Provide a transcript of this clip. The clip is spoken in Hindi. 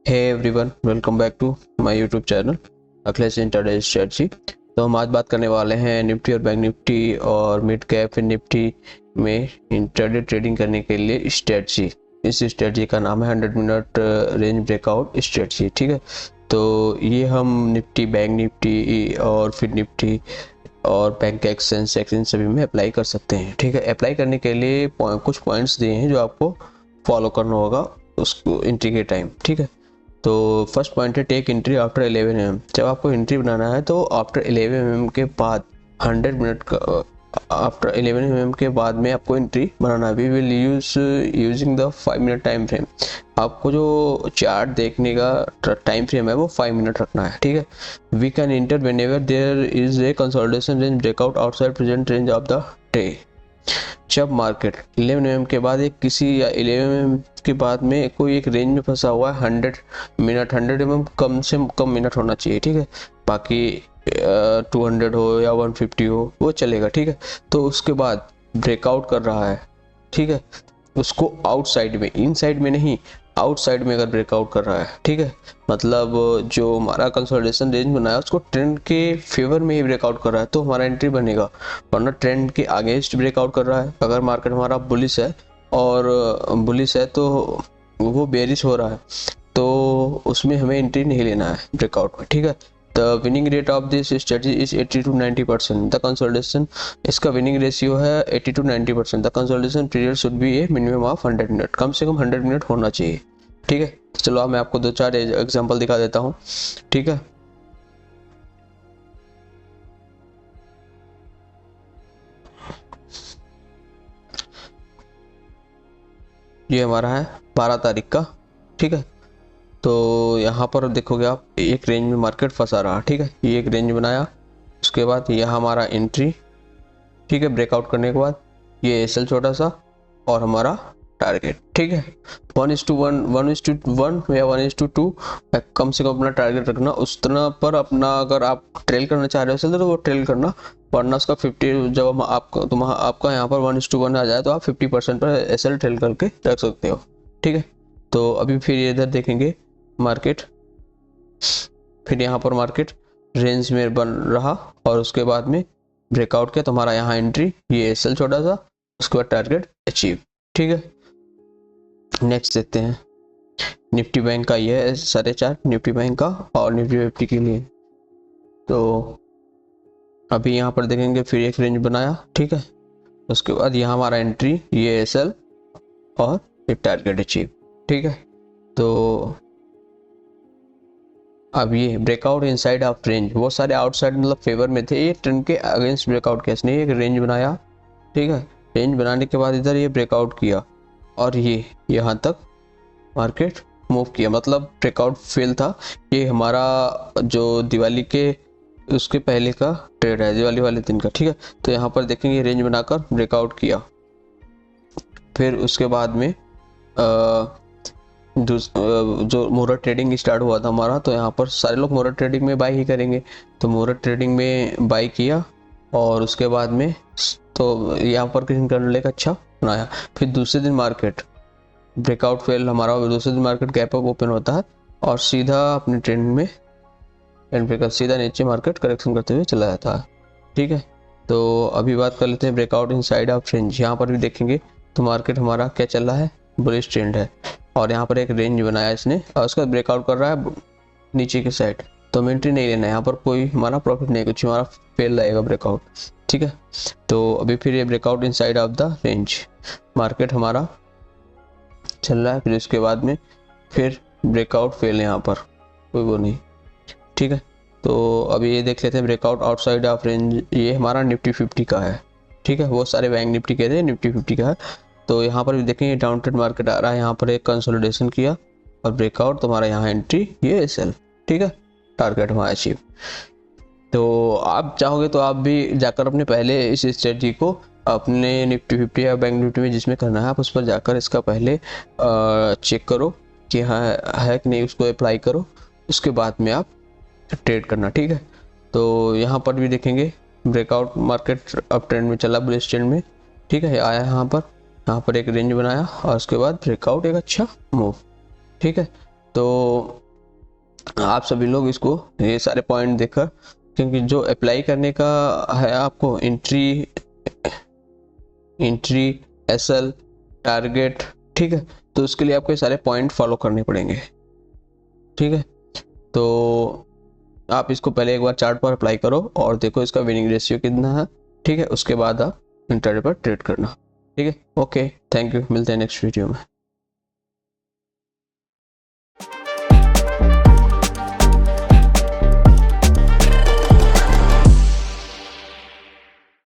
Hey everyone, welcome back to my YouTube channel Akhilesh intraday strategy. तो हम आज बात करने वाले हैं निफ्टी और बैंक निफ्टी और मिड कैप निफ्टी में इंट्राडे ट्रेडिंग करने के लिए स्ट्रेटजी। इस स्ट्रेटजी का नाम है 100 मिनट रेंज ब्रेकआउट स्ट्रेटजी। ठीक है, तो ये हम निफ्टी, बैंक निफ्टी और फिर निफ्टी और बैंक एक्सचेंज सभी में अप्लाई कर सकते हैं। ठीक है, अप्लाई करने के लिए कुछ पॉइंट्स दिए हैं जो आपको फॉलो करना होगा उसको एंट्री के टाइम। ठीक है, तो फर्स्ट पॉइंट है टेक एंट्री आफ्टर 11 एम। जब आपको एंट्री बनाना है तो आफ्टर 11 एम के बाद 100 मिनट का आफ्टर 11 एम के बाद में आपको एंट्री बनाना है। We will using the 5 minute time frame. आपको जो चार्ट देखने का टाइम फ्रेम है वो 5 मिनट रखना है। ठीक है, we can enter whenever there is a consolidation range breakout outside present range of the day. जब मार्केट 11 एम के बाद एक किसी या 11 एम के बाद में कोई एक रेंज में फंसा हुआ है 100 एम कम से कम मिनट होना चाहिए। ठीक है, बाकी 200 हो या 150 हो वो चलेगा। ठीक है, तो उसके बाद ब्रेकआउट कर रहा है। ठीक है, उसको आउटसाइड में, इनसाइड में नहीं, आउटसाइड में अगर ब्रेकआउट कर रहा है, ठीक है, मतलब जो हमारा कंसोलिडेशन रेंज बनाया उसको ट्रेंड के फेवर में ही ब्रेकआउट कर रहा है तो हमारा एंट्री बनेगा, वरना ट्रेंड के अगेंस्ट ब्रेकआउट कर रहा है। अगर मार्केट हमारा बुलिश है और बुलिश है तो वो बेरिश हो रहा है तो उसमें हमें एंट्री नहीं लेना है ब्रेकआउट में। ठीक है, the winning rate of this strategy is 80 to 90%। The consolidation, इसका विनिंग रेशियो है 80 to 90%। The consolidation period should be a minimum of 100 minute, कम से कम 100 मिनट होना चाहिए। ठीक है, तो चलो अब मैं आपको 2-4 एग्जांपल दिखा देता हूँ। ठीक है, ये हमारा है 12 तारीख का। ठीक है, तो यहाँ पर देखोगे आप एक रेंज में मार्केट फंसा रहा। ठीक है, ये एक रेंज बनाया, उसके बाद यह हमारा एंट्री। ठीक है, ब्रेकआउट करने के बाद ये एसएल छोटा सा और हमारा टारगेट। ठीक है, 1:1, 1:1 या 1:2 कम से कम अपना टारगेट रखना। उस तरह पर अपना, अगर आप ट्रेल करना चाह रहे हो तो वो ट्रेल करना, वरना उसका 50, जब आपका यहाँ पर 1:1 आ जाए तो आप 50% पर एसएल ट्रेल करके रख सकते हो। ठीक है, तो अभी फिर इधर देखेंगे मार्केट, फिर यहाँ पर मार्केट रेंज में बन रहा और उसके बाद में ब्रेकआउट किया तो हमारा यहाँ एंट्री, ये एसएल छोटा सा, उसके बाद टारगेट अचीव। ठीक है, नेक्स्ट देखते हैं निफ्टी बैंक का। ये है सारे चार्ट निफ्टी बैंक का और निफ्टी 50 के लिए। तो अभी यहाँ पर देखेंगे फिर एक रेंज बनाया। ठीक है, उसके बाद यहाँ हमारा एंट्री, ये एसएल और ये टारगेट अचीव। ठीक है, तो अब ये ब्रेकआउट इनसाइड ऑफ रेंज, वो सारे आउटसाइड मतलब फेवर में थे, ये ट्रेंड के अगेंस्ट ब्रेकआउट किया इसने, एक रेंज बनाया। ठीक है, रेंज बनाने के बाद इधर ये ब्रेकआउट किया और ये यहाँ तक मार्केट मूव किया, मतलब ब्रेकआउट फेल था। ये हमारा जो दिवाली के उसके पहले का ट्रेड है, दिवाली वाले दिन का। ठीक है, तो यहाँ पर देखेंगे रेंज बनाकर ब्रेकआउट किया, फिर उसके बाद में जो मुहूर्त ट्रेडिंग स्टार्ट हुआ था हमारा, तो यहाँ पर सारे लोग मुहूर्त ट्रेडिंग में बाई ही करेंगे, तो मुहूर्त ट्रेडिंग में बाई किया और उसके बाद में तो यहाँ पर किसी करने का अच्छा बनाया। फिर दूसरे दिन मार्केट ब्रेकआउट फेल हमारा, दूसरे दिन मार्केट गैप अप ओपन होता है और सीधा अपने ट्रेंड में सीधा नीचे मार्केट करेक्शन करते हुए चला जाता है। ठीक है, तो अभी बात कर लेते हैं ब्रेकआउट इनसाइड ऑफ रेंज। यहाँ पर भी देखेंगे तो मार्केट हमारा क्या चल रहा है, बुलिश ट्रेंड है और यहाँ पर एक रेंज बनाया इसने और उसका ब्रेकआउट कर रहा है नीचे की साइड, तो हमें एंट्री नहीं लेना है, यहाँ पर कोई हमारा प्रॉफिट नहीं, कुछ हमारा फेल रहेगा ब्रेकआउट। ठीक है, तो अभी फिर ये breakout inside of the range, market हमारा चल रहा है, फिर उसके बाद में फिर ब्रेकआउट फेल, यहाँ पर कोई वो नहीं। ठीक है, तो अभी ये देख लेते हैं ब्रेकआउट आउटसाइड ऑफ रेंज, ये हमारा निफ्टी 50 का है। ठीक है, वो सारे बैंक निफ्टी कहते हैं, निफ्टी 50 का है। तो यहाँ पर भी देखेंगे डाउन ट्रेंड मार्केट आ रहा है, यहाँ पर एक कंसोलिडेशन किया और ब्रेकआउट, तो हमारा यहाँ एंट्री, ये एसएल। ठीक है, टारगेट हमारा अचीव। तो आप चाहोगे तो आप भी जाकर अपने पहले इस स्ट्रेटजी को अपने निफ्टी 50 या बैंक निफ्टी में जिसमें करना है, आप उस पर जाकर इसका पहले चेक करो कि हाँ है कि नहीं, उसको अप्लाई करो, उसके बाद में आप ट्रेड करना। ठीक है, तो यहाँ पर भी देखेंगे ब्रेकआउट, मार्केट अप ट्रेंड में चला, बुलिश ट्रेंड में। ठीक है, आया यहाँ पर एक रेंज बनाया और उसके बाद ब्रेकआउट, एक अच्छा मूव। ठीक है, तो आप सभी लोग इसको ये सारे पॉइंट देखकर, क्योंकि जो अप्लाई करने का है आपको एंट्री एसएल टारगेट, ठीक है, तो उसके लिए आपको ये सारे पॉइंट फॉलो करने पड़ेंगे, ठीक है। तो आप इसको पहले एक बार चार्ट पर अप्लाई करो और देखो इसका विनिंग रेशियो कितना है, ठीक है, उसके बाद आप इंट्राडे पर ट्रेड करना, ठीक है। ओके, थैंक यू, मिलते हैं नेक्स्ट वीडियो में।